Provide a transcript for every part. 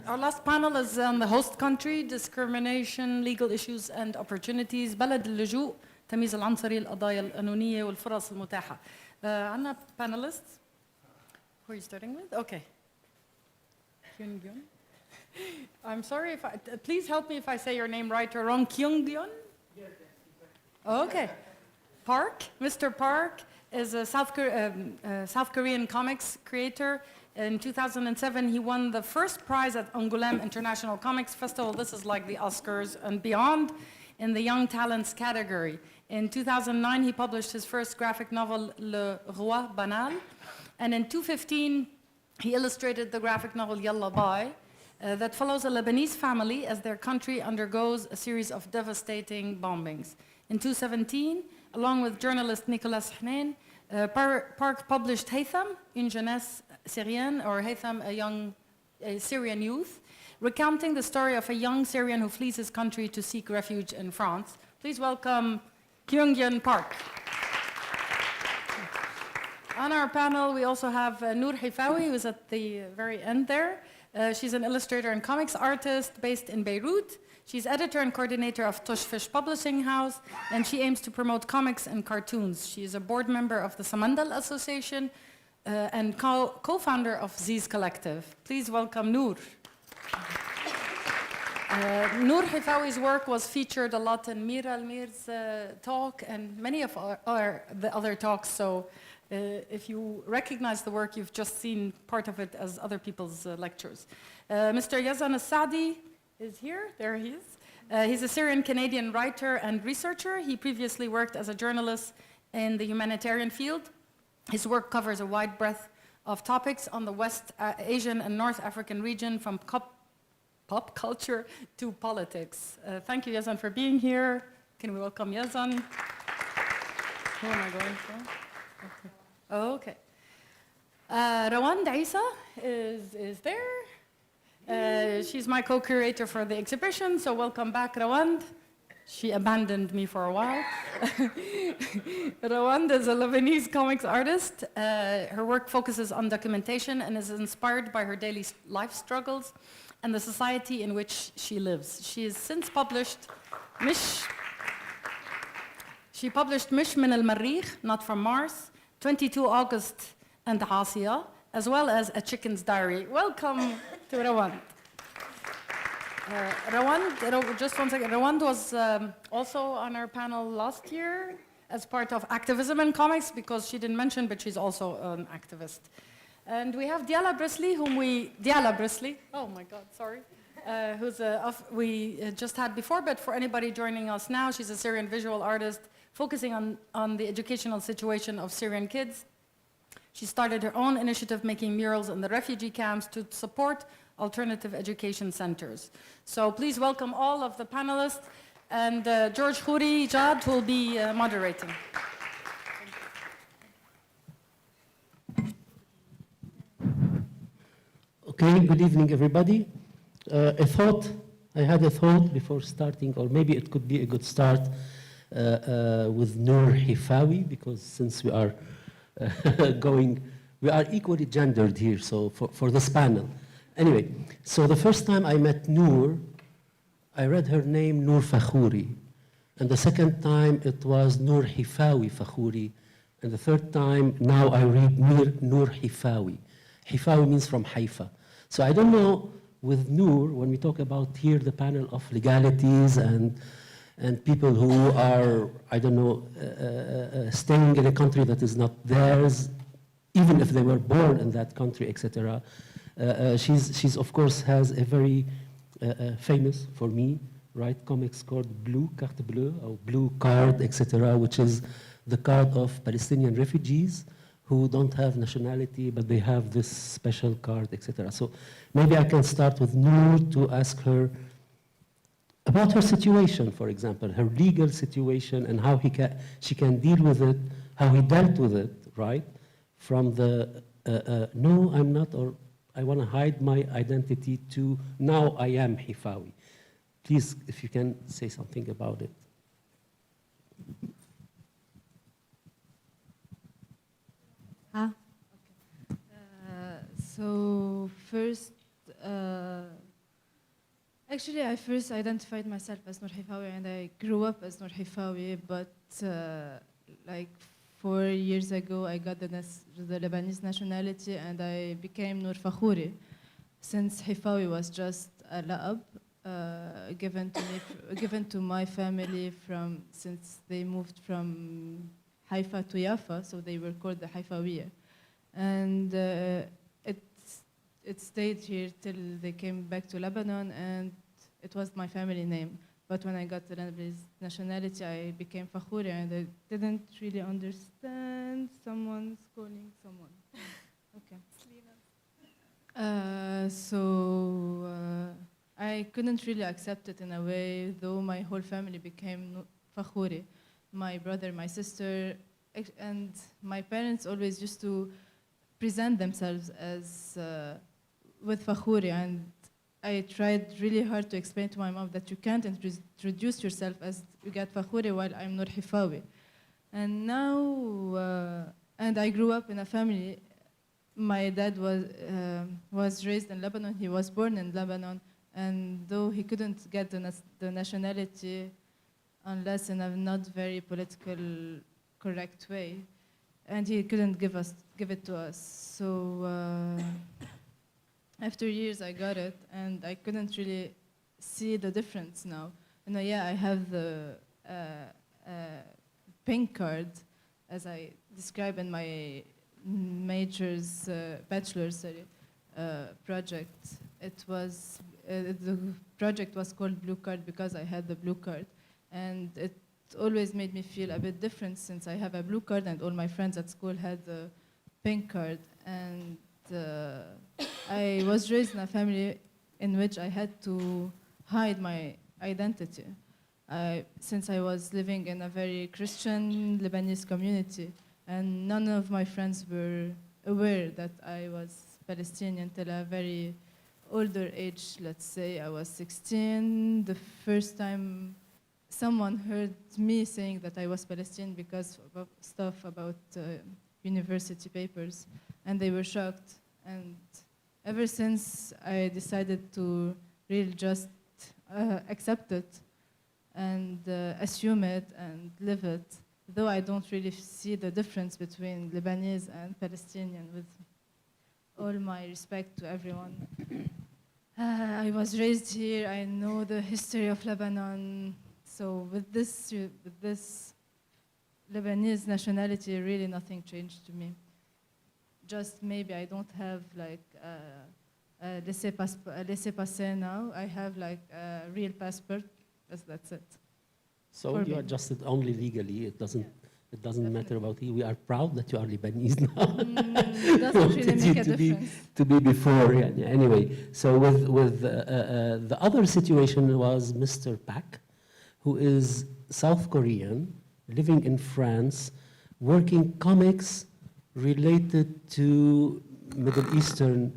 Our last panel is on the host country, discrimination, legal issues and opportunities, بلد اللجوء، تمييز العنصري، القضايا القانونية والفرص المتاحة. عندنا panelists. Who are you starting with? Okay. Kyung-gyun. I'm sorry if please help me if I say your name right or wrong. Kyung-gyun? Yes. Okay. Park, Mr. Park is a South Korean comics creator. In 2007, he won the first prize at Angoulême International Comics Festival. This is like the Oscars and beyond in the Young Talents category. In 2009, he published his first graphic novel, Le Roi Banal. And in 2015, he illustrated the graphic novel Yalla Bye, that follows a Lebanese family as their country undergoes a series of devastating bombings. In 2017, along with journalist Nicolas Hnain, Park published Haytham, Une jeunesse syrienne, or Haytham, a Syrian youth, recounting the story of a young Syrian who flees his country to seek refuge in France. Please welcome Kyung-gyun Park. On our panel, we also have Noor Hifawi, who's at the very end there. She's an illustrator and comics artist based in Beirut. She's editor and coordinator of Tushfish Publishing House, and she aims to promote comics and cartoons. She is a board member of the Samandal Association and co-founder of Ziz Collective. Please welcome Noor. Noor Hifawi's work was featured a lot in Mir Al-Mir's talk and many of the other talks, so if you recognize the work, you've just seen part of it as other people's lectures. Mr. Yazan As-Saadi is here. There he is. He's a Syrian-Canadian writer and researcher. He previously worked as a journalist in the humanitarian field. His work covers a wide breadth of topics on the West Asian and North African region, from pop culture to politics. Thank you, Yazan, for being here. Can we welcome Yazan? Who am I going for? Okay. Okay. Rawand Isa is there. She's my co-curator for the exhibition, so welcome back, Rawand. She abandoned me for a while. Rawand is a Lebanese comics artist. Her work focuses on documentation and is inspired by her daily life struggles and the society in which she lives. She has since published Mish Min al-Marrikh, Not from Mars, 22 August and Asiya, as well as A Chicken's Diary. Welcome to Rawand. Rawand, just one second. Rawand was also on our panel last year as part of activism in comics, because she didn't mention, but she's also an activist. And we have Diala Brisley, oh my God, sorry, who's we just had before, but for anybody joining us now, she's a Syrian visual artist focusing on the educational situation of Syrian kids. She started her own initiative making murals in the refugee camps to support alternative education centers. So please welcome all of the panelists, and George Khouri Jad will be moderating. Okay, good evening, everybody. I had a thought before starting, or maybe it could be a good start with Noor Hifawi, because since we are we are equally gendered here, so for this panel. Anyway, so the first time I met Noor, I read her name Noor Fakhouri, and the second time it was Noor Hifawi Fakhouri, and the third time now I read Noor Hifawi. Hifawi means from Haifa. So I don't know with Noor, when we talk about here the panel of legalities and people who are, I don't know, staying in a country that is not theirs, even if they were born in that country, etc. She's of course has a very famous, for me, right, comics called Blue, Carte Bleue, or Blue Card, etc., which is the card of Palestinian refugees who don't have nationality, but they have this special card, etc. So maybe I can start with Noor to ask her about her situation, for example, her legal situation, and how she can deal with it, how he dealt with it, right? From the, no, I'm not, or I want to hide my identity, to now I am Hifawi. Please, if you can say something about it. So first, Actually, I first identified myself as Noor Hifawi, and I grew up as Noor Hifawi, but like 4 years ago, I got the Lebanese nationality, and I became Noor Fakhouri, since Hifawi was just a la'ab given to me, given to my family since they moved from Haifa to Yafa, so they were called the Haifawiya. And it stayed here till they came back to Lebanon, and it was my family name. But when I got the Lebanese nationality, I became Fakhouri, and I didn't really understand someone's calling someone. Okay. I couldn't really accept it in a way, though my whole family became Fakhouri. My brother, my sister, and my parents always used to present themselves as with Fakhouri, and I tried really hard to explain to my mom that you can't introduce yourself as you get Fakhouri while I'm Noor Hifawi. And now, and I grew up in a family. My dad was raised in Lebanon. He was born in Lebanon, and though he couldn't get the nationality unless in a not very political correct way, and he couldn't give it to us. So after years, I got it, and I couldn't really see the difference now. You know, yeah, I have the pink card, as I describe in my major's bachelor's project. It was the project was called Blue Card because I had the blue card, and it always made me feel a bit different since I have a blue card and all my friends at school had the pink card. And I was raised in a family in which I had to hide my identity. Since I was living in a very Christian Lebanese community, and none of my friends were aware that I was Palestinian till a very older age. Let's say I was 16. The first time someone heard me saying that I was Palestinian because of stuff about university papers, and they were shocked. And ever since, I decided to really just accept it and assume it and live it, though I don't really see the difference between Lebanese and Palestinian, with all my respect to everyone. I was raised here, I know the history of Lebanon, so with this Lebanese nationality, really nothing changed to me. Just maybe I don't have like a laissez-passer now, I have like a real passport, that's it. So you adjusted only legally. It doesn't matter about you. We are proud that you are Lebanese now. Doesn't really make a difference. To be before, yeah. Anyway, so with the other situation was Mr. Pak, who is South Korean, living in France, working comics related to Middle Eastern,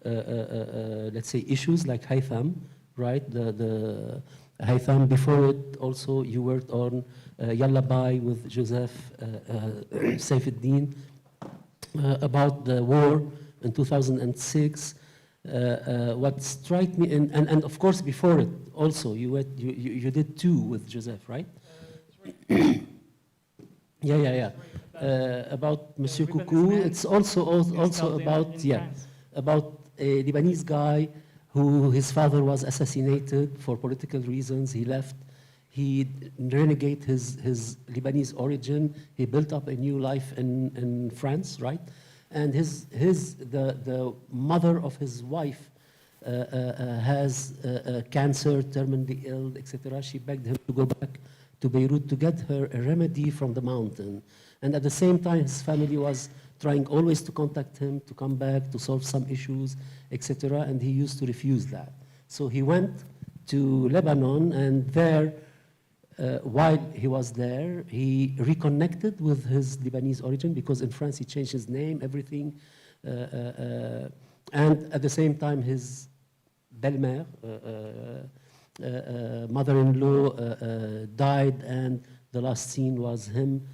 let's say, issues like Haytham, right? The Haytham, before it also you worked on Yalla Bye with Joseph Saifuddin about the war in 2006. What struck me, and of course before it also you did two with Joseph, right? Yeah. About Monsieur Coucou. It's also about about a Lebanese guy who his father was assassinated for political reasons. He left. He renegade his Lebanese origin. He built up a new life in France, right? And the mother of his wife has cancer, terminally ill, etc. She begged him to go back to Beirut to get her a remedy from the mountain. And at the same time, his family was trying always to contact him to come back to solve some issues, etc. And he used to refuse that. So he went to Lebanon, and there, while he was there, he reconnected with his Lebanese origin, because in France he changed his name, everything. And at the same time, his belle-mère, mother-in-law, died, and the last scene was him,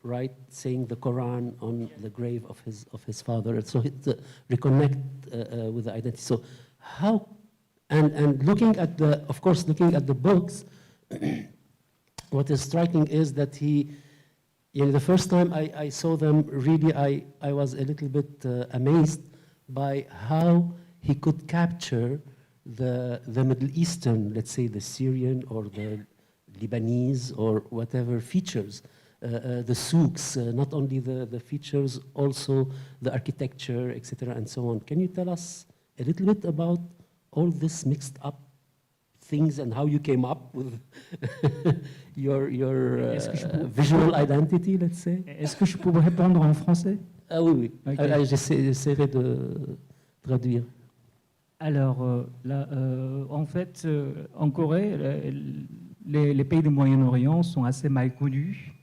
right, saying the Quran on the grave of his father. So he reconnect with the identity. So how And looking at the, of course, looking at the books, what is striking is that he, the first time I saw them, really I was a little bit amazed by how he could capture the Middle Eastern, let's say the Syrian or the Lebanese or whatever features, the souks, not only the features, also the architecture, etc., and so on. Can you tell us a little bit about all this mixed up things and how you came up with your visual identity, let's say? Est-ce que je peux vous répondre en français? Ah oui, oui. Ok. J'essaierai de traduire. Alors, en fait, en Corée, les pays du Moyen-Orient sont assez mal connus,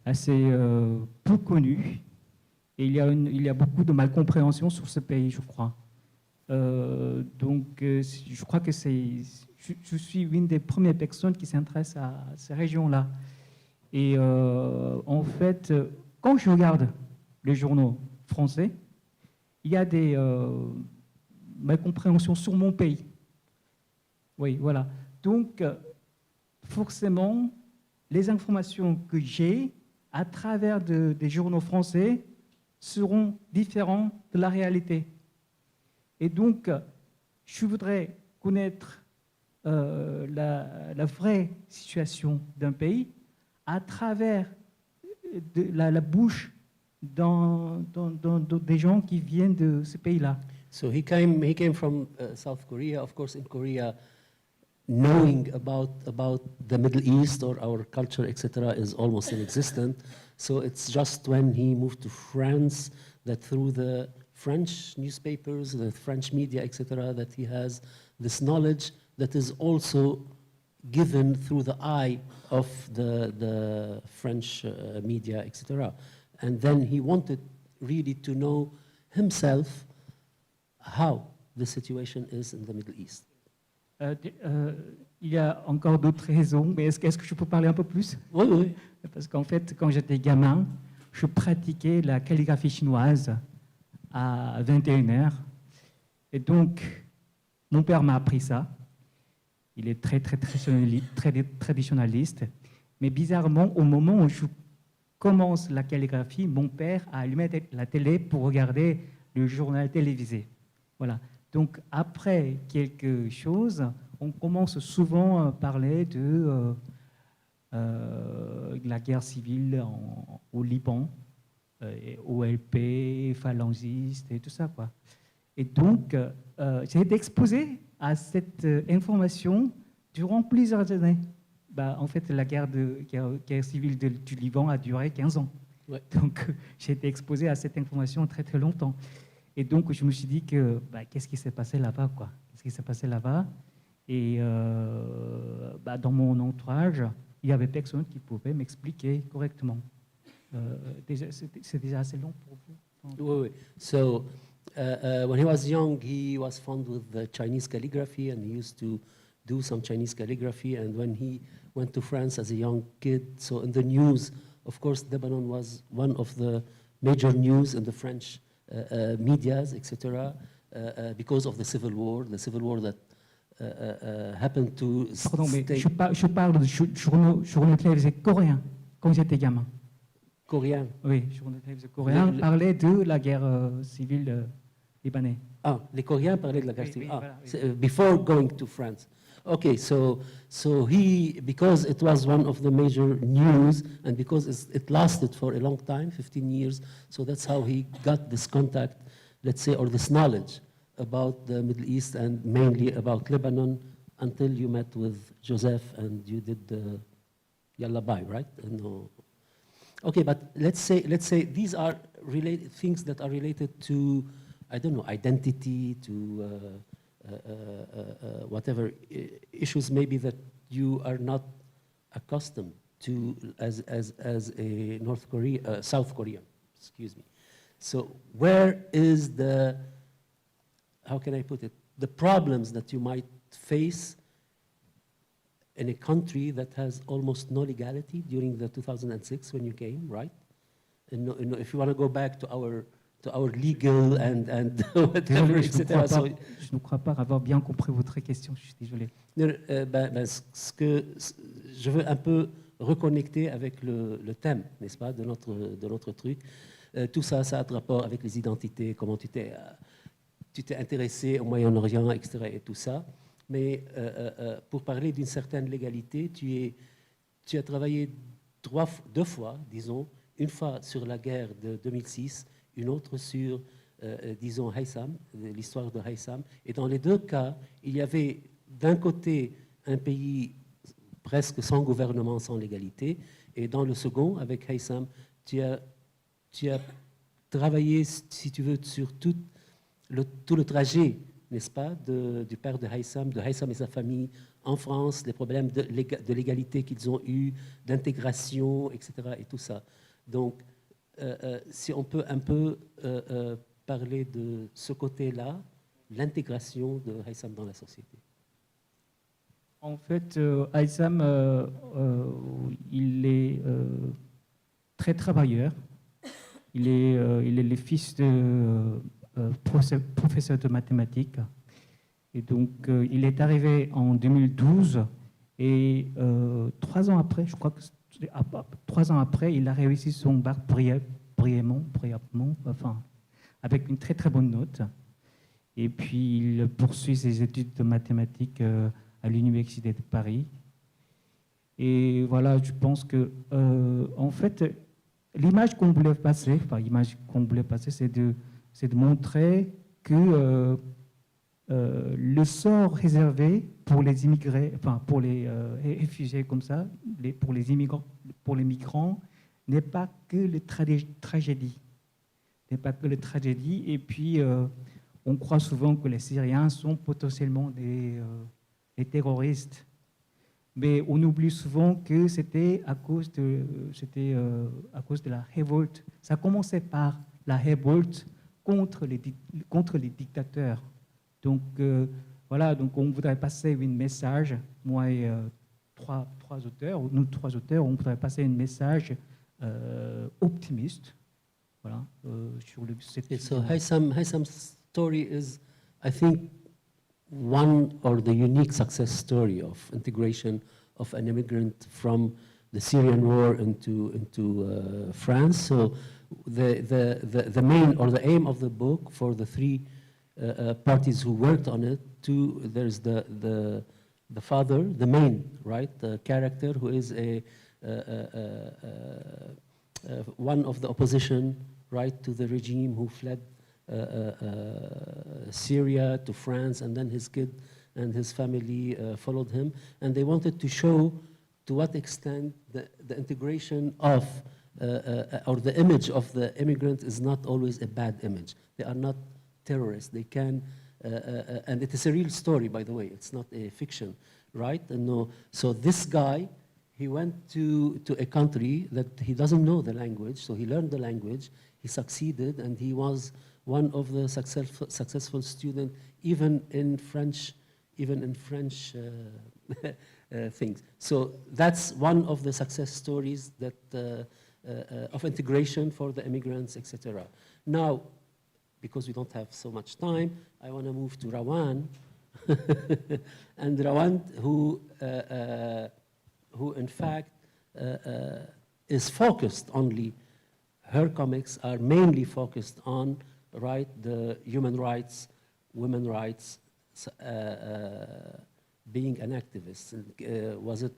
assez peu connus, et il y a beaucoup de malcompréhension sur ce pays, je crois. Donc, je crois que je suis une des premières personnes qui s'intéressent à ces régions-là. Et en fait, quand je regarde les journaux français, il y a des malcompréhensions sur mon pays. Oui, voilà. Donc, forcément, les informations que j'ai à travers des journaux français seront différentes de la réalité. Et donc, je voudrais connaître la vraie situation d'un pays à travers la bouche des gens qui viennent de ce pays-là. So he came from South Korea. Of course, in Korea, knowing about the Middle East or our culture, etc., is almost inexistent. So it's just when he moved to France that through the French newspapers, the French media, etc., that he has this knowledge that is also given through the eye of the French media, etc. And then he wanted really to know himself how the situation is in the Middle East. Il y a encore d'autres raisons, mais est-ce que je peux parler un peu plus? Oui, oui. Parce qu'en fait, quand j'étais gamin, je pratiquais la calligraphie chinoise à 21h. Et donc, mon père m'a appris ça. Il est très traditionnaliste. Mais bizarrement, au moment où je commence la calligraphie, mon père a allumé la télé pour regarder le journal télévisé. Voilà. Donc, après quelque chose, on commence souvent à parler de la guerre civile au Liban, OLP, phalangistes et tout ça, quoi. Et donc, j'ai été exposé à cette information durant plusieurs années. En fait, la guerre civile du Liban a duré 15 ans. Ouais. Donc, j'ai été exposé à cette information très, très longtemps. Et donc, je me suis dit que, qu'est-ce qui s'est passé là-bas, quoi? Qu'est-ce qui s'est passé là-bas? Et dans mon entourage, il y avait personne qui pouvait m'expliquer correctement. C'est déjà assez long pour vous? Oui, oui. So, when he was young, he was fond with the Chinese calligraphy, and he used to do some Chinese calligraphy. And when he went to France as a young kid, so in the news, of course, Lebanon was one of the major news in the French medias, etc., because of the civil war that happened to Pardon, mais stay je parle de journaux télévisés coréens quand j'étais gamin. Korean. Oui, journaux télévisés coréens parlaient de la guerre civile libanaise. Ah, les Coréens parlaient de la guerre Oui, civile. oui, Ah, voilà, oui. so, before going to France. Okay, so he, because it was one of the major news, and because it lasted for a long time, 15 years, so that's how he got this contact, let's say, or this knowledge about the Middle East and mainly about Lebanon until you met with Joseph and you did the Yalla Bye, right? No. Okay, but let's say these are things that are related to, I don't know, identity, to whatever issues maybe that you are not accustomed to as a South Korean, excuse me. So where is the, how can I put it, the problems that you might face in a country that has almost no legality during the 2006 when you came, right? And if you want to go back to our to our legal and whatever, Désolé, etc. So, je ne crois pas avoir bien compris votre question, je suis désolé. je veux un peu reconnecter avec le thème, n'est-ce pas, de notre truc. Tout ça, ça a de rapport avec les identités, comment tu t'es intéressé au Moyen-Orient, etc. et tout ça. Mais pour parler d'une certaine légalité, tu as travaillé deux fois, disons, une fois sur la guerre de 2006, une autre sur, disons, Haytham, l'histoire de Haytham. Et dans les deux cas, il y avait d'un côté un pays presque sans gouvernement, sans légalité, et dans le second, avec Haytham, tu as travaillé, si tu veux, sur tout le trajet, n'est-ce pas, du père de Haytham et sa famille en France, les problèmes de légalité qu'ils ont eus, d'intégration, etc. et tout ça. Donc, si on peut un peu parler de ce côté-là, l'intégration de Haytham dans la société. En fait, Haytham, il est très travailleur. Il est le fils de professeur de mathématiques. Et donc, il est arrivé en 2012 et 3 ans après, je crois que 3 ans après, il a réussi son bac brillamment, enfin, avec une très très bonne note. Et puis, il poursuit ses études de mathématiques à l'Université de Paris. Et voilà, je pense que, en fait, l'image qu'on voulait passer, c'est de montrer que le sort réservé pour les immigrés, enfin pour les réfugiés comme ça, pour les immigrants, pour les migrants, n'est pas que les tragédies, n'est pas que les tragédies. Et puis, on croit souvent que les Syriens sont potentiellement des terroristes. Mais on oublie souvent que c'était à cause de la révolte. Ça commençait par la révolte contre les dictateurs. Donc voilà, donc on voudrait passer un message, moi et nous trois auteurs, on voudrait passer un message optimiste. Voilà, sur le. So Haytham's story is, I think, one or the unique success story of integration of an immigrant from the Syrian war into France. So the main or the aim of the book for the three parties who worked on it, there's the father, the main, right, the character who is one of the opposition, right, to the regime who fled Syria to France, and then his kid and his family followed him, and they wanted to show to what extent the integration of or the image of the immigrant is not always a bad image. They are not terrorists. They can, and it is a real story, by the way. It's not a fiction, right? And no, so this guy, he went to a country that he doesn't know the language, so he learned the language, he succeeded, and he was one of the successful students, even in French things. So that's one of the success stories that of integration for the immigrants, etc. Now, because we don't have so much time, I want to move to Rawan, and Rawan, who in fact is focused only. Her comics are mainly focused on, right, the human rights, women rights, being an activist. And, was it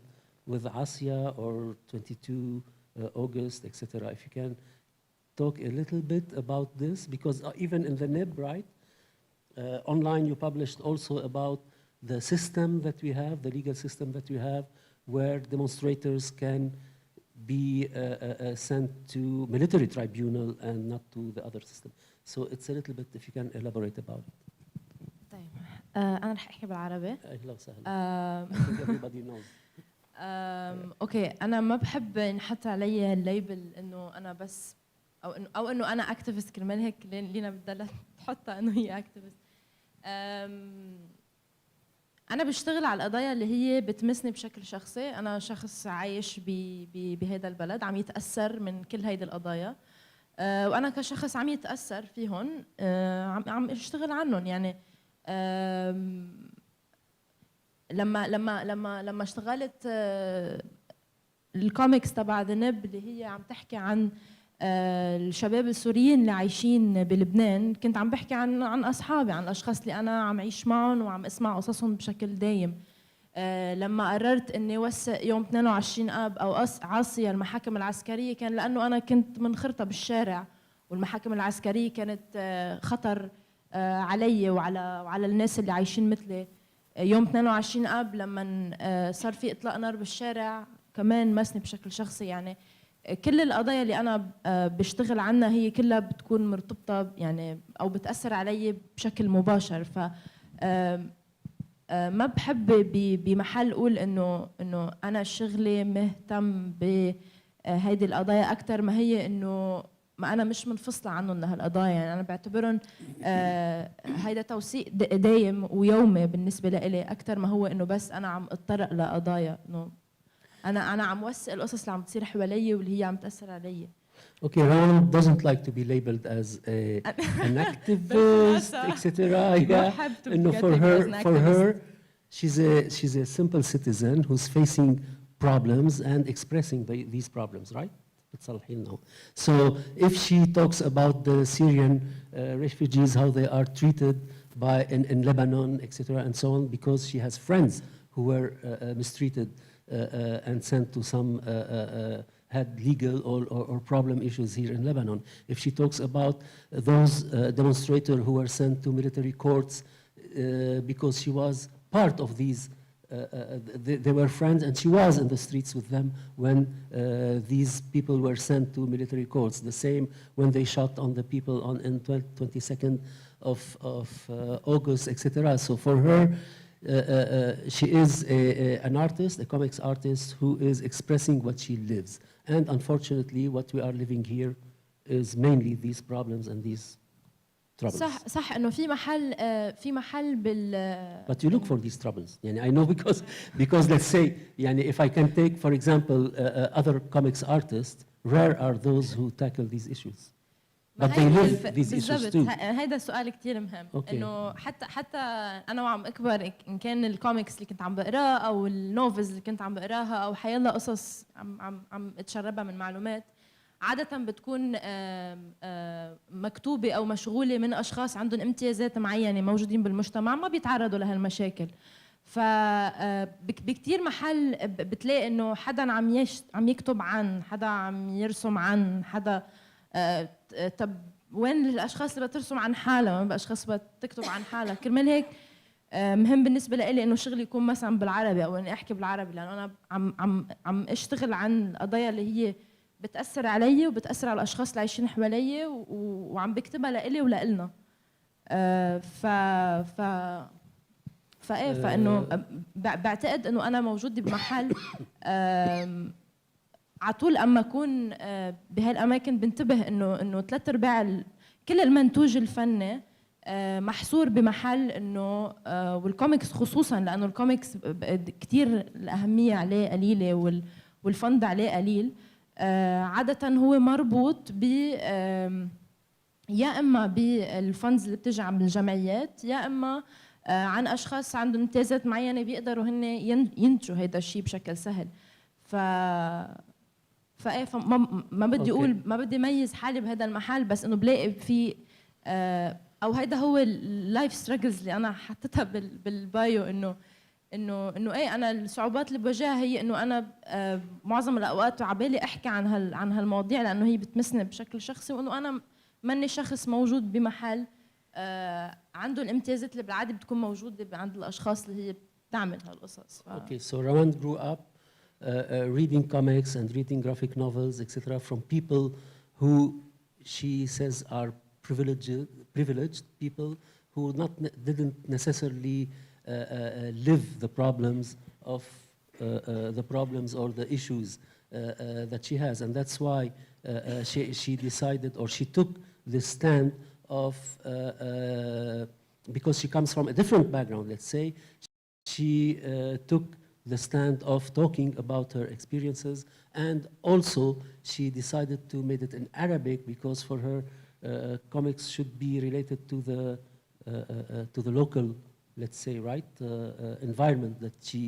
with Asia or 22 August, etc.? If you can talk a little bit about this, because even in the NIB, right, online you published also about the system that we have, the legal system that we have, where demonstrators can be sent to military tribunal and not to the other system. So it's a little bit, if you can elaborate about it. طيب أنا رح أحكي بالعربي. أهلا وسهلا. I think everybody knows. أوكي أنا ما بحب ينحط علي الليبل إنه أنا بس أو إنه أنا أكتيفست كرمال هيك لينا بدها تحطها إنه هي أكتيفست. أنا بشتغل على القضايا اللي هي بتمسني بشكل شخصي. أنا شخص عايش بهذا البلد عم يتأثر من كل هيدي القضايا. وانا كشخص عم يتاثر فيهم، عم اشتغل عنهم يعني. لما اشتغلت الكوميكس تبع ذنب اللي هي عم تحكي عن الشباب السوريين اللي عايشين بلبنان، كنت عم بحكي عن اصحابي، عن الاشخاص اللي انا عم عيش معهم وعم اسمع قصصهم بشكل دايم. لما قررت اني وثق يوم 22 اب او عاصية المحاكم العسكريه، كان لانه انا كنت منخرطه بالشارع، والمحاكم العسكريه كانت خطر علي وعلى الناس اللي عايشين مثلي. يوم 22 اب لما صار في اطلاق نار بالشارع كمان مسني بشكل شخصي يعني. كل القضايا اللي انا بشتغل عنها هي كلها بتكون مرتبطه يعني او بتاثر علي بشكل مباشر. ف ما بحب بمحل اقول انه انا شغلي مهتم بهيدي القضايا اكثر ما هي انه ما انا مش منفصله عنهم لهالقضايا. يعني انا بعتبرهم هيدا توثيق دايم ويومي بالنسبه لإلي اكثر ما هو انه بس انا عم اتطرق لقضايا. انه انا عم وثق القصص اللي عم تصير حوالي واللي هي عم تاثر علي. Okay, Ron doesn't like to be labeled as an activist, etc. Yeah, بحب to be no, categorized as an for her, activist. she's a simple citizen who's facing problems and expressing these problems, right? بتصلحي لنا. So if she talks about the Syrian refugees, how they are treated in Lebanon, etc., and so on, because she has friends who were mistreated and sent to some had legal or problem issues here in Lebanon. If she talks about those demonstrators who were sent to military courts because she was part of these, they were friends and she was in the streets with them when these people were sent to military courts. The same when they shot on the people in 22nd of August, etc. So for her, she is an artist, a comics artist who is expressing what she lives. And unfortunately, what we are living here is mainly these problems and these troubles. صح انه في محل But you look for these troubles. يعني I know because let's say يعني if I can take for example other comics artists, rare are those who tackle these issues. But they live these issues too. هيدا سؤال كتير مهم. Okay. انه حتى انا وعم اكبر ان كان الكوميكس اللي كنت عم بقراه او النوفلز اللي كنت عم بقراها او حيلا قصص عم اتشربها من معلومات، عادة بتكون مكتوبة أو مشغولة من أشخاص عندهم امتيازات معينة موجودين بالمجتمع ما بيتعرضوا لهالمشاكل. فبكتير محل بتلاقي إنه حدا عم يكتب عن حدا، عم يرسم عن حدا. طب وين الأشخاص اللي بترسم عن حالها؟ ما بأشخاص بتكتب عن حالها. كرمال هيك مهم بالنسبة لي إنه شغلي يكون مثلا بالعربي أو إني أحكي بالعربي، لأنه أنا عم أشتغل عن القضايا اللي هي بتأثر علي وبتأثر على الأشخاص اللي عايشين حوالي وعم بكتبها لإلي ولإلنا. فإنه بعتقد إنه أنا موجودة بمحل على طول أما أكون بهالأماكن بنتبه إنه 3/4 كل المنتوج الفني محصور بمحل إنه والكوميكس خصوصا، لأنه الكوميكس كتير الأهمية عليه قليلة والفند عليه قليل. عادة هو مربوط ب يا اما بالفندز اللي بتجي من الجمعيات، يا اما عن اشخاص عندهم امتيازات معينه بيقدروا هن ينتجوا هذا الشيء بشكل سهل. ما بدي اقول ما بدي اميز حالي بهذا المحل، بس انه بلاقي في او هيدا هو اللايف ستراجلز اللي انا حطيتها بالبايو، انه ايه انا الصعوبات اللي بواجهها هي انه انا معظم الاوقات عبالي احكي عن هالمواضيع لانه هي بتمسني بشكل شخصي، وانه انا ماني شخص موجود بمحل عنده الامتيازات اللي بالعاده بتكون موجوده عند الاشخاص اللي هي بتعمل هالقصص. Okay, so Rawan grew up reading comics and reading graphic novels, etc., from people who she says are privileged people who didn't necessarily live the problems of the problems or the issues that she has, and that's why she decided or she took the stand of because she comes from a different background. Let's say she took the stand of talking about her experiences, and also she decided to make it in Arabic because for her comics should be related to the local, let's say, right, environment that she,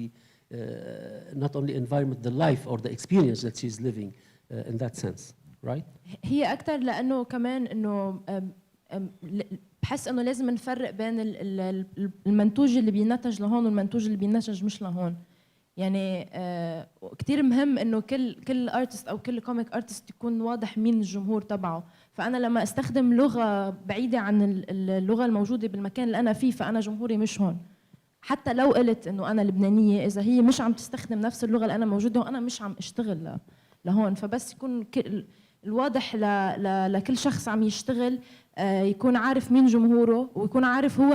not only environment, the life or the experience that she's living in that sense, right? هي اكثر لانه كمان انه بحس انه لازم نفرق بين المنتوج اللي بينتج لهون والمنتوج اللي بينتج مش لهون. يعني كثير مهم انه كل ارتست او كل كوميك ارتست يكون واضح مين الجمهور تبعه. فانا لما استخدم لغه بعيده عن اللغه الموجوده بالمكان اللي انا فيه، فانا جمهوري مش هون. حتى لو قلت انه انا لبنانيه، اذا هي مش عم تستخدم نفس اللغه اللي انا موجوده وانا مش عم اشتغل لهون. فبس يكون الواضح لكل شخص عم يشتغل، يكون عارف مين جمهوره، ويكون عارف هو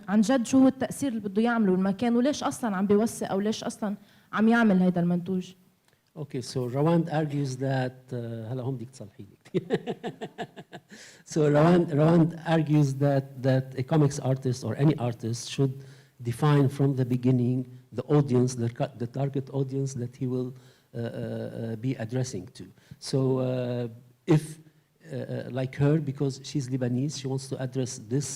عن جد شو هو التأثير اللي بده يعمله المكان، وليش أصلاً عم بيوثق أو ليش أصلاً عم يعمل هذا المنتوج. Okay, so Rawand argues that هلا هم بدك تصلحي لي. So Rawand argues that a comics artist or any artist should define from the beginning the audience, the target audience that he will be addressing to. So if like her, because she's Lebanese, she wants to address this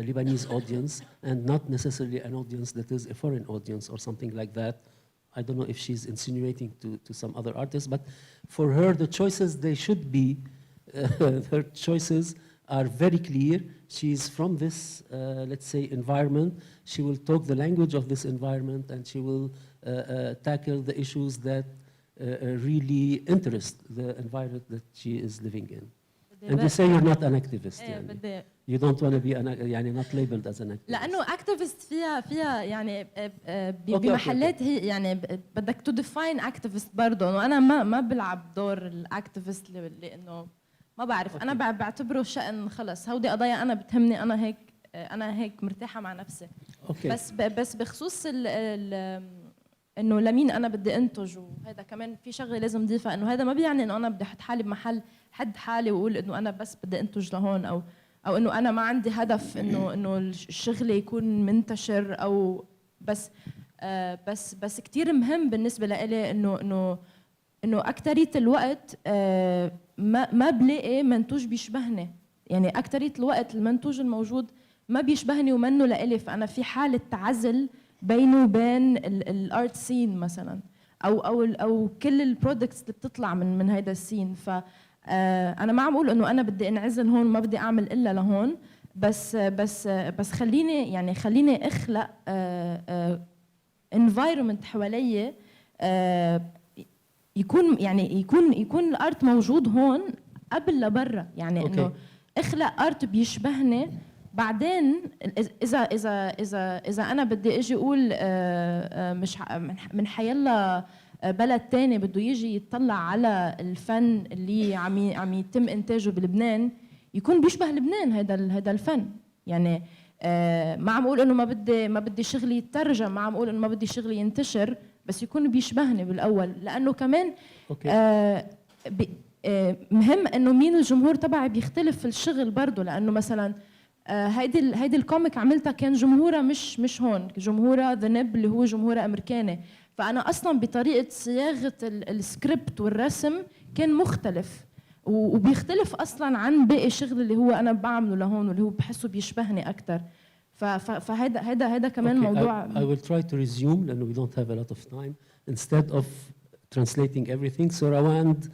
Lebanese audience and not necessarily an audience that is a foreign audience or something like that. I don't know if she's insinuating to some other artists, but for her, the choices, they should be, her choices are very clear. She's from this, let's say, environment. She will talk the language of this environment, and she will tackle the issues that really interest the environment that she is living in. And you say you're not an activist. يعني. You don't want to be يعني not labeled as an activist. لأنه activist فيها يعني بمحلات هي يعني بدك to define activist برضه، وأنا ما بلعب دور الاكتيفيست لأنه ما بعرف. أنا بعتبره شأن خلص، هودي قضايا أنا بتهمني، أنا هيك مرتاحة مع نفسي. بس بخصوص انه لمين انا بدي انتج، وهذا كمان في شغله لازم ضيفها، انه هذا ما بيعني انه انا بدي احط حالي بمحل حد حالي واقول انه انا بس بدي انتج لهون، او انه انا ما عندي هدف انه الشغل يكون منتشر او بس بس كثير مهم بالنسبه لإلي انه اكثريه الوقت ما بلاقي منتوج بيشبهني. يعني اكثريه الوقت المنتوج الموجود ما بيشبهني ومنه لإلي، فانا في حاله تعزل بينه وبين الارت سين مثلا، او كل البرودكتس اللي بتطلع من هيدا السين. ف انا ما عم اقول انه انا بدي انعزل هون، ما بدي اعمل الا لهون، بس خليني اخلق environment حوالي يكون الارت موجود هون قبل لبرا. يعني انه اخلق ارت بيشبهني، بعدين اذا انا بدي اجي اقول مش من حيلا بلد تاني بده يجي يطلع على الفن اللي عم يتم انتاجه بلبنان، يكون بيشبه لبنان هذا الفن. يعني ما عم اقول انه ما بدي شغلي يترجم، ما عم اقول انه ما بدي شغلي ينتشر، بس يكون بيشبهني بالاول. لانه كمان مهم انه مين الجمهور تبعي بيختلف في الشغل برضه. لانه مثلا هيدي الكوميك عملتها كان جمهورها مش هون، جمهورها ذا نب اللي هو جمهورها امريكاني، فانا اصلا بطريقه صياغه السكريبت والرسم كان مختلف، وبيختلف اصلا عن باقي الشغل اللي هو انا بعمله لهون واللي هو بحسه بيشبهني اكثر. فهذا كمان موضوع. I will try to resume لانه we don't have a lot of time instead of translating everything. So Rawand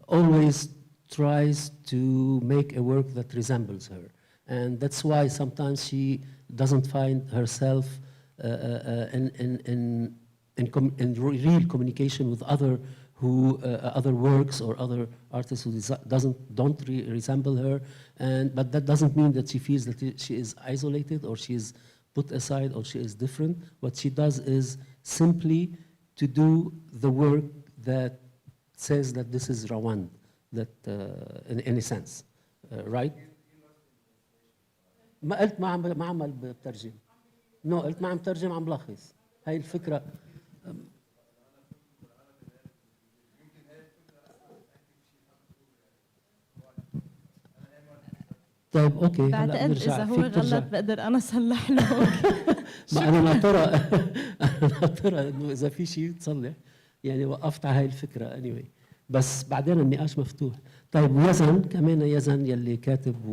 always tries to make a work that resembles her. And that's why sometimes she doesn't find herself in real communication with other works or other artists who don't resemble her. But that doesn't mean that she feels that she is isolated or she is put aside or she is different. What she does is simply to do the work that says that this is Rawand, that in a sense, right? ما قلت ما عم بترجم. قلت ما عم ترجم، عم بلخص. هاي الفكرة. طيب اوكي هلا بعتقد بنرجع اذا هو فيك ترجع. غلط بقدر انا اصلح له. ما انا ناطره انا ناطره انه اذا في شيء تصلح، يعني وقفت على هاي الفكره anyway. بس بعدين النقاش مفتوح. طيب يزن كمان، يزن يلي كاتب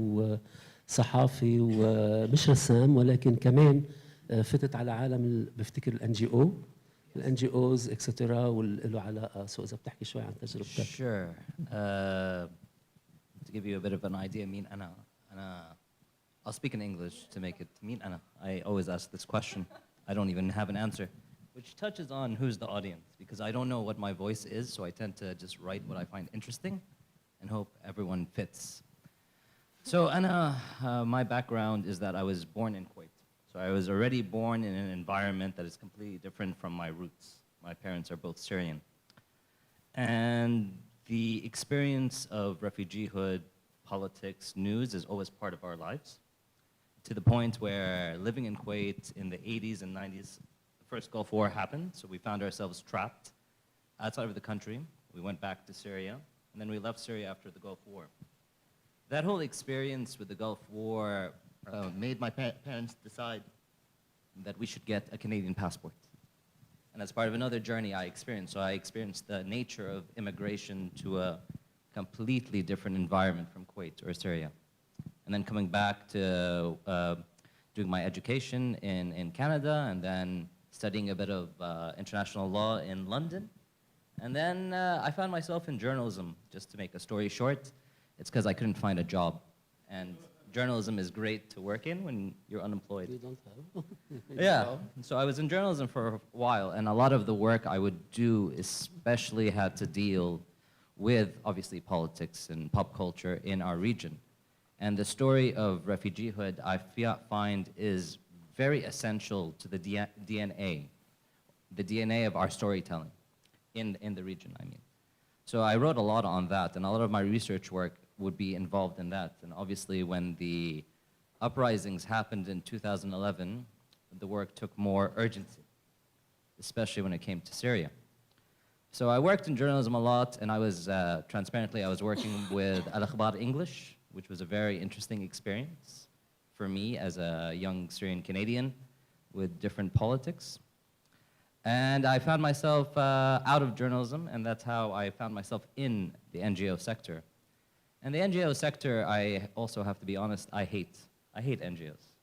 وصحافي ومش رسام ولكن كمان فتت على عالم بفتكر الان جي اوز اكسترا وله علاقه، سو اذا بتحكي شوي عن تجربتك. Sure. To give you a bit of an idea, مين أنا I'll speak in English to make it مين أنا. I always ask this question. I don't even have an answer, which touches on who's the audience, because I don't know what my voice is, so I tend to just write what I find interesting and hope everyone fits. So Anna, my background is that I was born in Kuwait. So I was already born in an environment that is completely different from my roots. My parents are both Syrian. And the experience of refugeehood, politics, news is always part of our lives, to the point where living in Kuwait in the 80s and 90s, the first Gulf War happened, so we found ourselves trapped outside of the country. We went back to Syria, and then we left Syria after the Gulf War. That whole experience with the Gulf War made my parents decide that we should get a Canadian passport. And as part of another journey I experienced, so I experienced the nature of immigration to a completely different environment from Kuwait or Syria. And then coming back to doing my education in Canada, and then studying a bit of international law in London. And then I found myself in journalism. Just to make a story short, it's because I couldn't find a job. And journalism is great to work in when you're unemployed. You don't have. Yeah, so I was in journalism for a while, and a lot of the work I would do especially had to deal with, obviously, politics and pop culture in our region. And the story of refugeehood, I find, is very essential to the DNA of our storytelling in the region, I mean. So I wrote a lot on that, and a lot of my research work would be involved in that. And obviously, when the uprisings happened in 2011, the work took more urgency, especially when it came to Syria. So I worked in journalism a lot, and I was, transparently, I was working with Al-Akhbar English, which was a very interesting experience for me as a young Syrian Canadian with different politics. And I found myself out of journalism, and that's how I found myself in the NGO sector. And the NGO sector, I also have to be honest, I hate NGOs.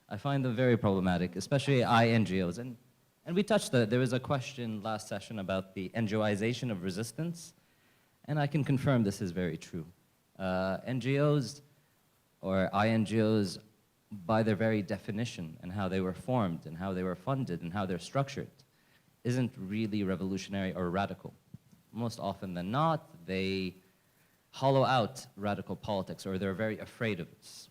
I find them very problematic, especially NGOs. And we touched that. There was a question last session about the NGOization of resistance, and I can confirm this is very true. NGOs or INGOs, by their very definition and how they were formed and how they were funded and how they're structured, isn't really revolutionary or radical. Most often than not, they hollow out radical politics, or they're very afraid of this.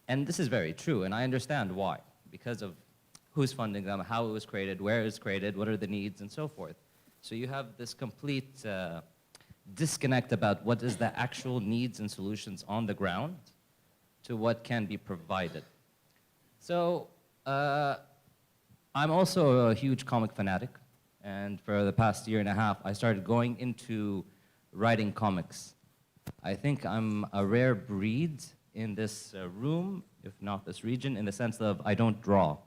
And this is very true, and I understand why. Because of who's funding them, how it was created, where it was created, what are the needs, and so forth. So you have this complete disconnect about what is the actual needs and solutions on the ground to what can be provided. So I'm also a huge comic fanatic, and for the past year and a half, I started going into writing comics. I think I'm a rare breed in this room, if not this region, in the sense of I don't draw.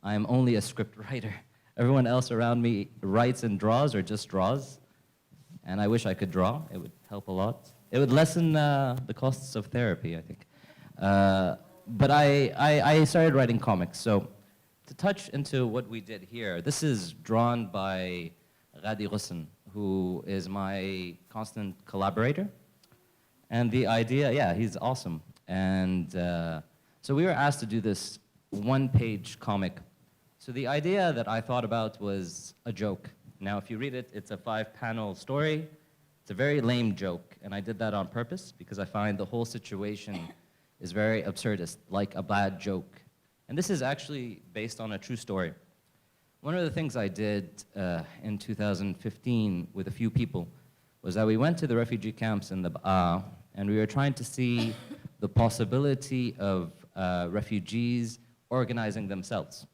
I am only a script writer. Everyone else around me writes and draws or just draws. And I wish I could draw. It would help a lot. It would lessen the costs of therapy, I think. But I started writing comics. So to touch into what we did here, this is drawn by Ghadi Ghusn, who is my constant collaborator. And the idea, yeah, he's awesome. And so we were asked to do this one-page comic. So the idea that I thought about was a joke. Now, if you read it, it's a 5-panel story. It's a very lame joke, and I did that on purpose because I find the whole situation is very absurdist, like a bad joke. And this is actually based on a true story. One of the things I did in 2015 with a few people was that we went to the refugee camps in the Ba'a, and we were trying to see the possibility of refugees organizing themselves.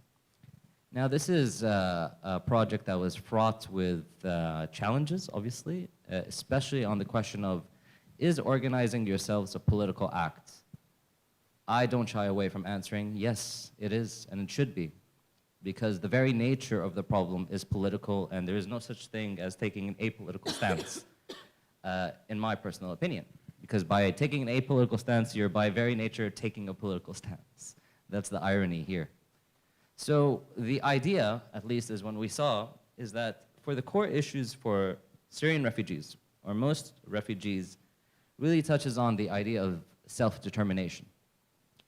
Now, this is a project that was fraught with challenges, obviously, especially on the question of, is organizing yourselves a political act? I don't shy away from answering, yes, it is, and it should be. Because the very nature of the problem is political, and there is no such thing as taking an apolitical stance, in my personal opinion. Because by taking an apolitical stance, you're by very nature taking a political stance. That's the irony here. So the idea, at least as when we saw, is that for the core issues for Syrian refugees, or most refugees, really touches on the idea of self-determination,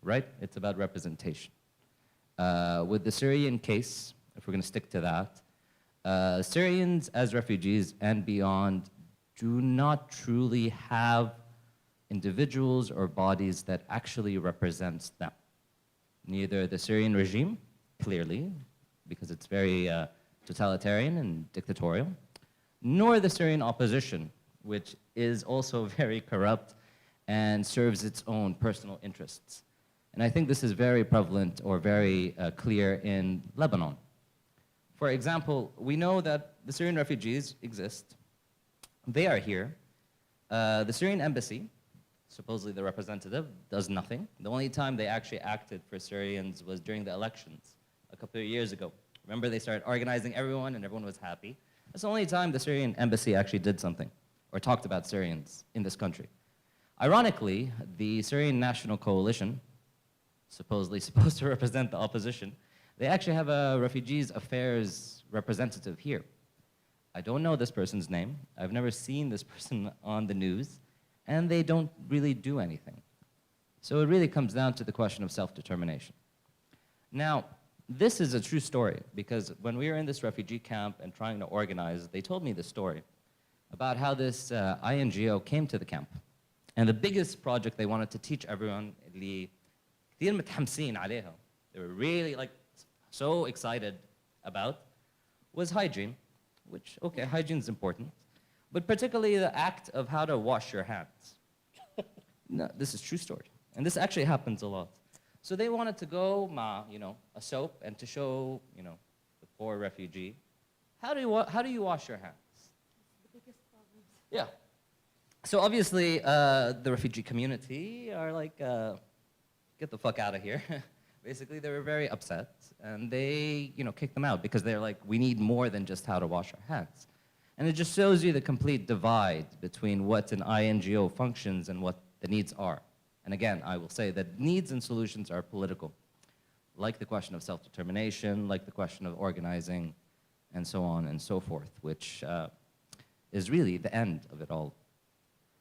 right? It's about representation. With the Syrian case, if we're going to stick to that, Syrians as refugees and beyond do not truly have individuals or bodies that actually represents them. Neither the Syrian regime, clearly, because it's very totalitarian and dictatorial, nor the Syrian opposition, which is also very corrupt and serves its own personal interests. And I think this is very prevalent or very clear in Lebanon. For example, we know that the Syrian refugees exist. They are here. The Syrian embassy, supposedly the representative, does nothing. The only time they actually acted for Syrians was during the elections a couple of years ago. Remember, they started organizing everyone and everyone was happy. That's the only time the Syrian embassy actually did something or talked about Syrians in this country. Ironically, the Syrian National Coalition, supposedly supposed to represent the opposition, they actually have a refugees affairs representative here. I don't know this person's name. I've never seen this person on the news, and they don't really do anything. So it really comes down to the question of self-determination. Now, this is a true story, because when we were in this refugee camp and trying to organize, they told me this story about how this INGO came to the camp. And the biggest project they wanted to teach everyone, اللي كثير متحمسين عليها, they were really like so excited about, was hygiene, which, okay, hygiene is important, but particularly the act of how to wash your hands. No, this is true story. And this actually happens a lot. So they wanted to go, a soap, and to show, the poor refugee, how do you wash your hands? The biggest problem. Yeah. So obviously, the refugee community are like, get the fuck out of here. Basically, they were very upset, and they, kicked them out because they're like, we need more than just how to wash our hands. And it just shows you the complete divide between what an INGO functions and what the needs are. And again, I will say that needs and solutions are political, like the question of self-determination, like the question of organizing, and so on and so forth, which is really the end of it all.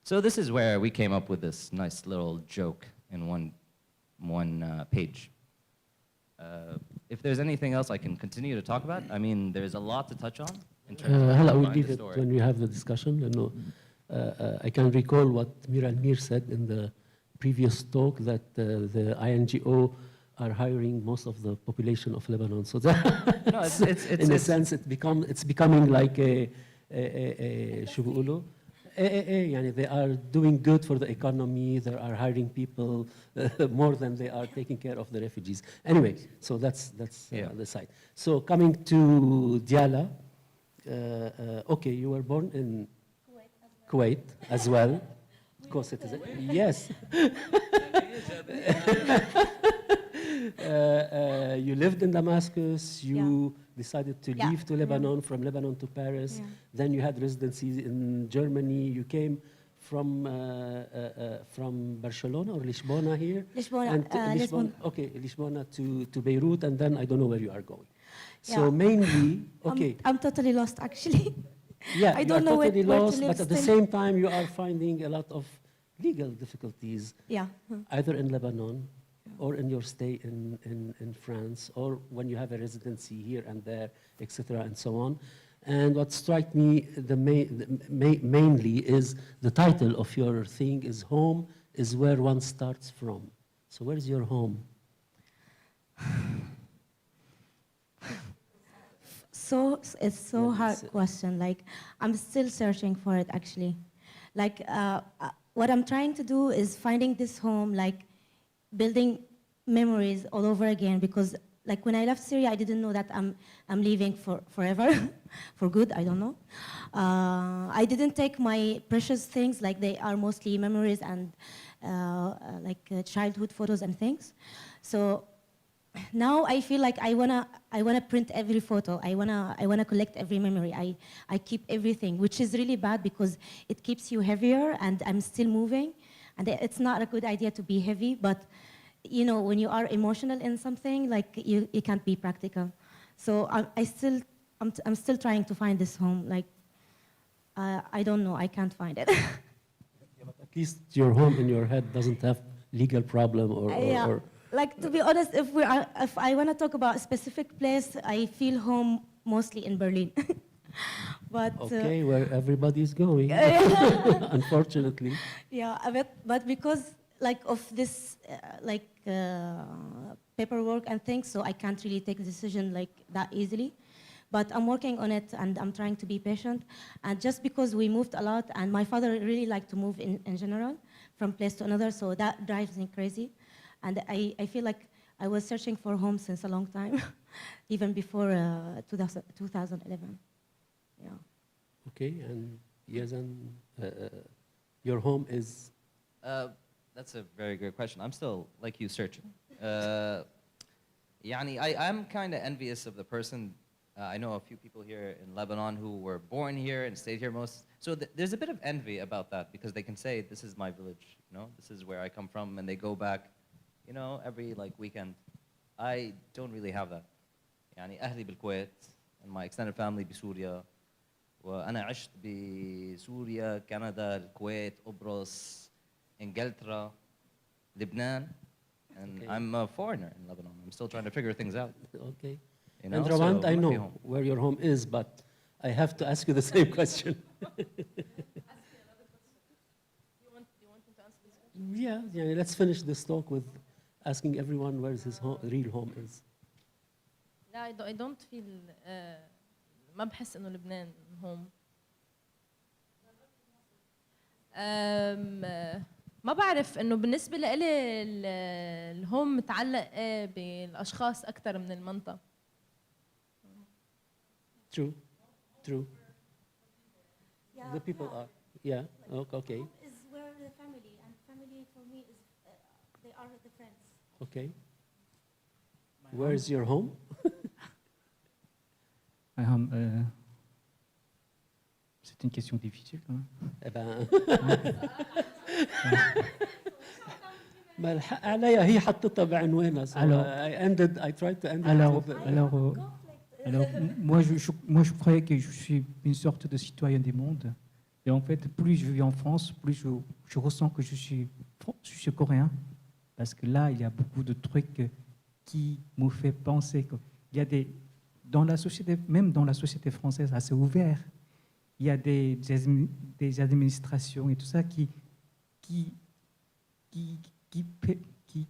So this is where we came up with this nice little joke in one page. If there's anything else I can continue to talk about, I mean, there's a lot to touch on in terms of هلا behind we'll leave the it story. when we have the discussion. لأنه I can recall what Mir Al-Mir said in the previous talk, that the INGO are hiring most of the population of Lebanon. So that No, in a sense, it's becoming like a شو بيقولوا؟ يعني they are doing good for the economy. They are hiring people more than they are taking care of the refugees. Anyway, so that's the side. So coming to Diala, okay, you were born in Kuwait as well. Co-citizen. Yes. You lived in Damascus. You decided to leave to Lebanon, from Lebanon to Paris. Then you had residencies in Germany. You came from Barcelona or Lisbona here? Lisbona, And Lisbon. Okay, Lisbona to Beirut, and then I don't know where you are going. So Yeah. mainly, okay. I'm totally lost, actually. Yeah, I you don't are know where totally to lost, live but at the still. same time, you are finding a lot of legal difficulties, Yeah. either in Lebanon or in your stay in France, or when you have a residency here and there, etc., and so on. And what struck me mainly is the title of your thing is "Home is where one starts from." So where is your home? So it's so Yeah, hard it's- question. Like I'm still searching for it actually. Like what I'm trying to do is finding this home, like building memories all over again. Because like when I left Syria, I didn't know that I'm leaving for forever, for good. I don't know. I didn't take my precious things, like they are mostly memories and childhood photos and things. So now I feel like I wanna print every photo. I wanna collect every memory. I keep everything, which is really bad because it keeps you heavier, and I'm still moving, and it's not a good idea to be heavy. But you know, when you are emotional in something, like you can't be practical. So I'm still trying to find this home. Like I don't know, I can't find it. At least your home in your head doesn't have legal problem or Like, to be honest, if I want to talk about a specific place, I feel home mostly in Berlin. But okay, where everybody's going, unfortunately. yeah, but because like of this paperwork and things, so I can't really take a decision like that easily. But I'm working on it, and I'm trying to be patient. And just because we moved a lot, and my father really liked to move in general from place to another, so that drives me crazy. And I feel like I was searching for home since a long time, even before 2011. Yeah. Okay, and Yazan, your home is That's a very good question. I'm still, like you, searching. I'm kind of envious of the person. I know a few people here in Lebanon who were born here and stayed here most. So there's a bit of envy about that because they can say, this is my village, you know, this is where I come from, and they go back, you know, every like weekend. I don't really have that. يعني أهلي بالكويت and my extended family بسوريا. وأنا عشت بسوريا، كندا، الكويت، قبرص، إنجلترا، لبنان. And Okay. I'm a foreigner in Lebanon. I'm still trying to figure things out. okay. You know? And Rawand, So I it might be know home. where your home is, but I have to ask you the same question. Yeah, let's finish this talk with asking everyone where his real home is. لا I don't feel ما بحس إنه لبنان home. ما بعرف إنه بالنسبة لإلي الهوم متعلق بالأشخاص أكثر من المنطقة. True, true. Yeah, The people yeah. are, yeah, okay, Home is where the family, and family for me is they are the friends. okay. Where is your home? C'est une question difficile quand même. Eh ben, ما الحق عليها هي حطتها بعنوانها. So I tried to end it with Moi, je croyais que je suis une sorte de citoyen du monde. Et en fait, plus je vis en France, plus je ressens que je suis coréen. Parce que là, il y a beaucoup de trucs qui me font penser qu'il y a dans la société, même dans la société française assez ouverte, il y a des administrations et tout ça qui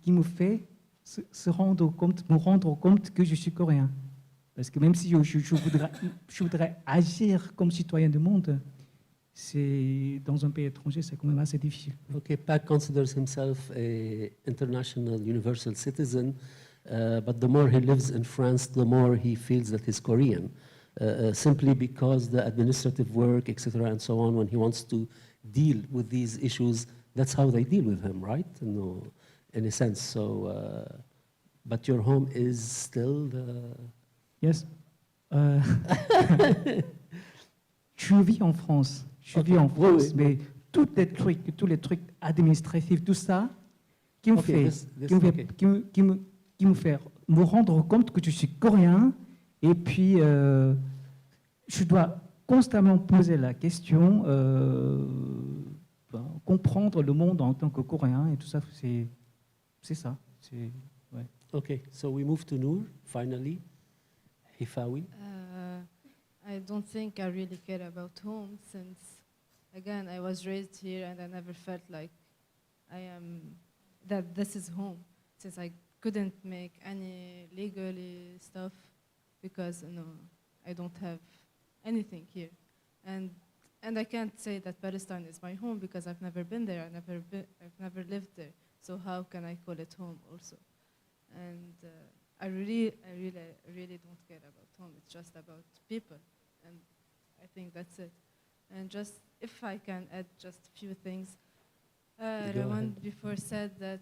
me fait me rendre compte que je suis coréen. Parce que même si je voudrais agir comme citoyen du monde, c'est dans un pays étranger, c'est quand même assez difficile. Okay, Pak considers himself a international universal citizen, but the more he lives in France, the more he feels that he's Korean, simply because the administrative work, etc., and so on, when he wants to deal with these issues, that's how they deal with him, right? No, in a sense. So, but your home is still the... Yes. Je vis en France. Je vis en France, mais tous les trucs administratifs, tout ça, qui me fait me rendre compte que je suis coréen, et puis je dois constamment poser la question, comprendre le monde en tant que coréen, et tout ça, c'est ça. Ouais. Okay, so we move to Noor, finally. Hifawi. I don't think I really care about home since, again, I was raised here and I never felt like that this is home, since I couldn't make any legal stuff because I don't have anything here. And I can't say that Palestine is my home because I've never been there, I've never lived there. So how can I call it home also? And I really don't care about home. It's just about people, and I think that's it. And just if I can add just a few things, Go Rawan ahead. before said that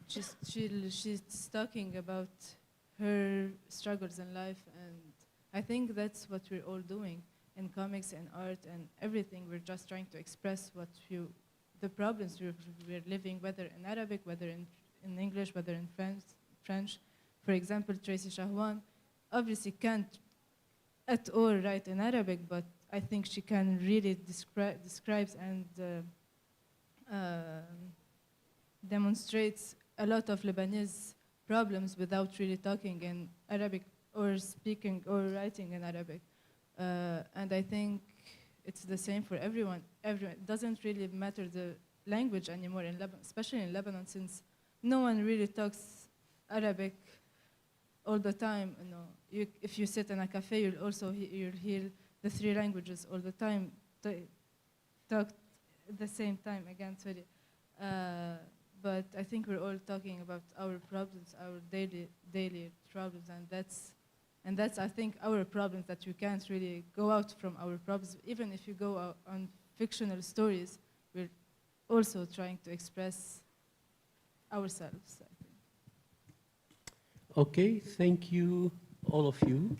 she's talking about her struggles in life, and I think that's what we're all doing in comics and art and everything. We're just trying to express the problems we're living, whether in Arabic, whether in English, whether in French. For example, Tracy Shahwan obviously can't at all write in Arabic, but I think she can really describes and demonstrates a lot of Lebanese problems without really talking in Arabic or speaking or writing in Arabic. And I think it's the same for everyone. It doesn't really matter the language anymore in Lebanon, especially in Lebanon, since no one really talks Arabic all the time. You know, if you sit in a cafe, you'll hear the three languages all the time talked at the same time. Again, sorry. But I think we're all talking about our problems, our daily problems, and that's I think our problems, that you can't really go out from our problems. Even if you go out on fictional stories, we're also trying to express ourselves, I think. Okay, thank you, all of you.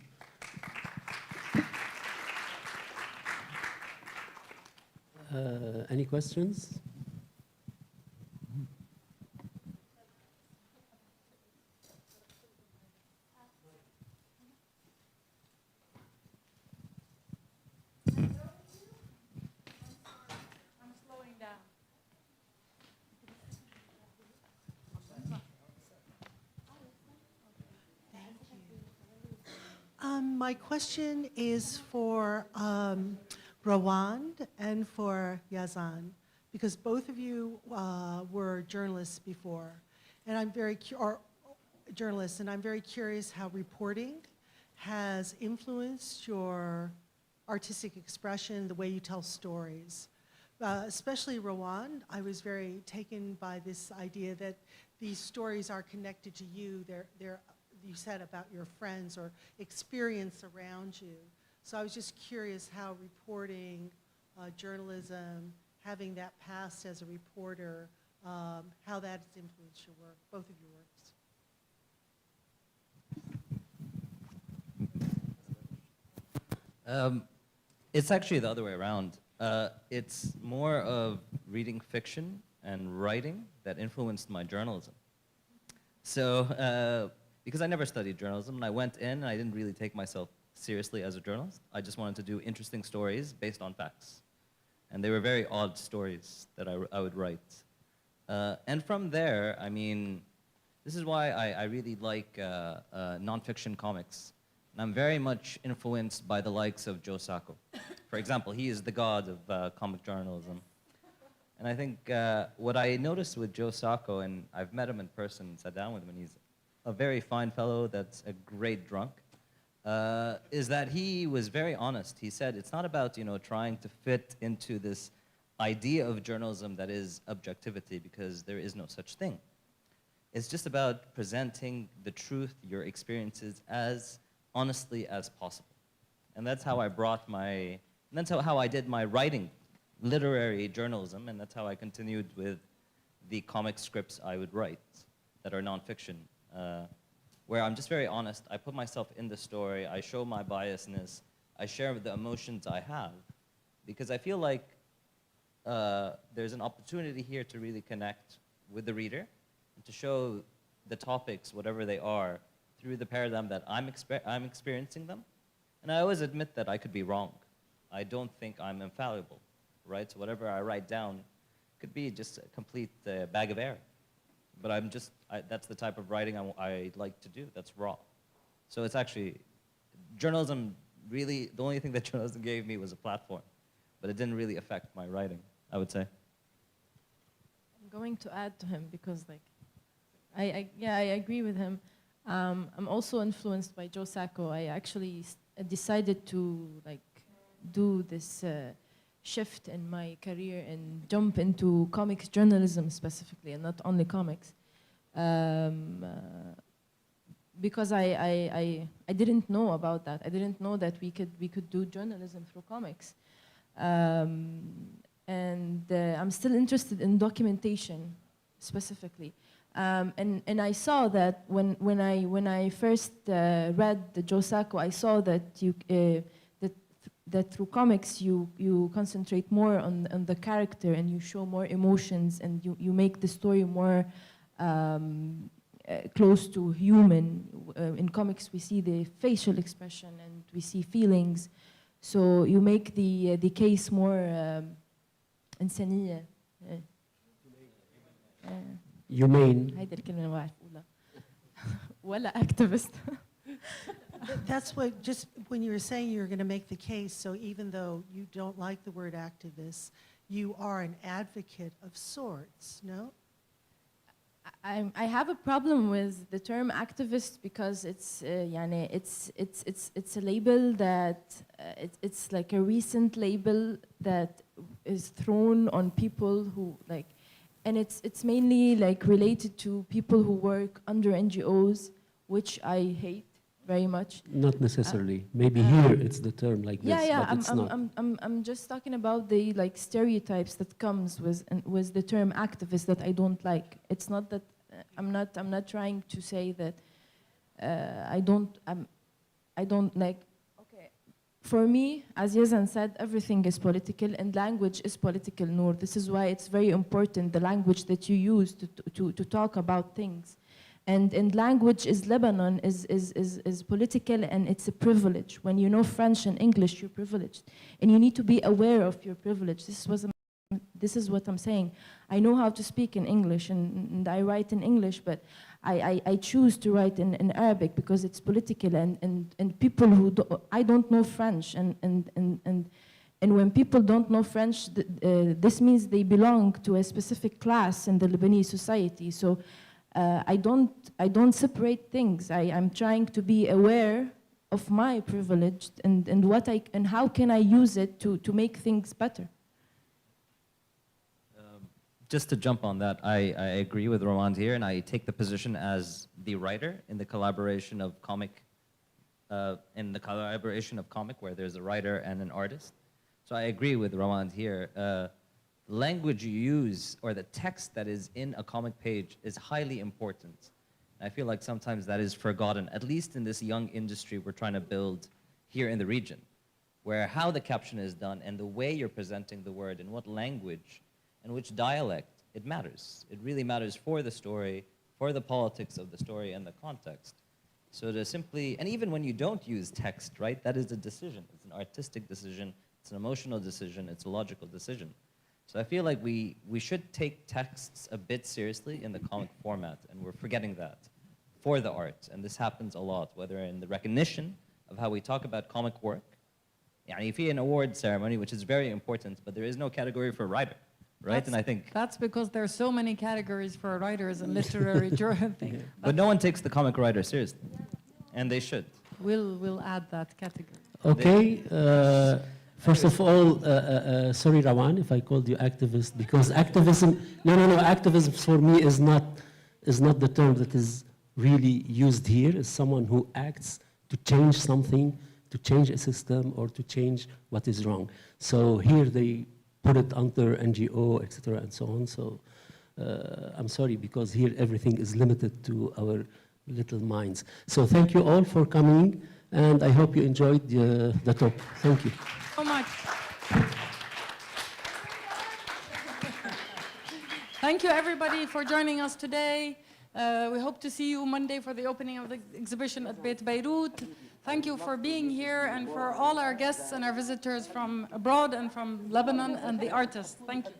Any questions? My question is for Rawand and for Yazan, because both of you were journalists before, and I'm very journalists, and I'm very curious how reporting has influenced your artistic expression, the way you tell stories. Especially Rawand, I was very taken by this idea that these stories are connected to you. They're you said about your friends or experience around you. So I was just curious how reporting, journalism, having that past as a reporter, how that has influenced your work, both of your works. It's actually the other way around. It's more of reading fiction and writing that influenced my journalism. So, because I never studied journalism, and I went in and I didn't really take myself seriously as a journalist. I just wanted to do interesting stories based on facts. And they were very odd stories that I would write. And from there, I mean, this is why I really like nonfiction comics. And I'm very much influenced by the likes of Joe Sacco. For example, he is the god of comic journalism. And I think what I noticed with Joe Sacco, and I've met him in person, sat down with him, and he's a very fine fellow that's a great drunk, is that he was very honest. He said it's not about, you know, trying to fit into this idea of journalism that is objectivity, because there is no such thing. It's just about presenting the truth, your experiences, as honestly as possible. And that's how I brought that's how I did my writing, literary journalism, and that's how I continued with the comic scripts I would write that are nonfiction. Where I'm just very honest. I put myself in the story, I show my biasness, I share the emotions I have, because I feel like there's an opportunity here to really connect with the reader, and to show the topics, whatever they are, through the paradigm that I'm experiencing them. And I always admit that I could be wrong. I don't think I'm infallible, right? So whatever I write down could be just a complete bag of air. But that's the type of writing I like to do, that's raw. So it's actually, journalism really, the only thing that journalism gave me was a platform, but it didn't really affect my writing, I would say. I'm going to add to him because, like, I agree with him. I'm also influenced by Joe Sacco. I actually decided to, like, do this shift in my career and jump into comics journalism specifically, and not only comics, because I didn't know about that. I didn't know that we could do journalism through comics, and I'm still interested in documentation specifically. And I saw that when I first read the Joe Sacco, I saw that that through comics you concentrate more on the character and you show more emotions and you make the story more close to human. In comics we see the facial expression and we see feelings, so you make the case more إنسانية. humane. هيدي الكلمة ما بعرف أقولها ولا activist. That's what, just when you were saying you were going to make the case, so even though you don't like the word activist, you are an advocate of sorts, no? I have a problem with the term activist because it's يعني it's a label that it's like a recent label that is thrown on people who like, and it's mainly like related to people who work under NGOs, which I hate very much. Not necessarily. Maybe here it's the term like this, but it's not. I'm just talking about the like stereotypes that comes with the term activist that I don't like. It's not that I'm not trying to say that I don't like. Okay, for me, as Yazan said, everything is political and language is political. Noor, this is why it's very important the language that you use to talk about things. And language is Lebanon is political and it's a privilege. When you know French and English, you're privileged. And you need to be aware of your privilege. This is what I'm saying. I know how to speak in English and I write in English, but I choose to write in Arabic because it's political and people who I don't know French and when people don't know French, this means they belong to a specific class in the Lebanese society. So I don't separate things. I'm trying to be aware of my privilege and how can I use it to make things better. Just to jump on that, I agree with Rwand here, and I take the position as the writer in the collaboration of comic, where there's a writer and an artist. So I agree with Rwand here. Language you use or the text that is in a comic page is highly important. I feel like sometimes that is forgotten, at least in this young industry we're trying to build here in the region, where how the caption is done and the way you're presenting the word and what language and which dialect, it matters. It really matters for the story, for the politics of the story and the context. So to simply, and even when you don't use text, right, that is a decision. It's an artistic decision, it's an emotional decision, it's a logical decision. So I feel like we should take texts a bit seriously in the comic format, and we're forgetting that for the art. And this happens a lot, whether in the recognition of how we talk about comic work. يعني في an award ceremony, which is very important, but there is no category for writer. Right, and I think that's because there are so many categories for writers and literary journal thing. But no one takes the comic writer seriously, and they should. We'll add that category. Okay. First of all, sorry, Rawan, if I called you activist, because activism. No. Activism for me is not the term that is really used here. It's someone who acts to change something, to change a system, or to change what is wrong. So here they put it under NGO, etc., and so on. So I'm sorry, because here everything is limited to our little minds. So thank you all for coming, and I hope you enjoyed the talk. Thank you. So much. Thank you, everybody, for joining us today. We hope to see you Monday for the opening of the exhibition at Beit Beirut. Thank you for being here and for all our guests and our visitors from abroad and from Lebanon and the artists. Thank you.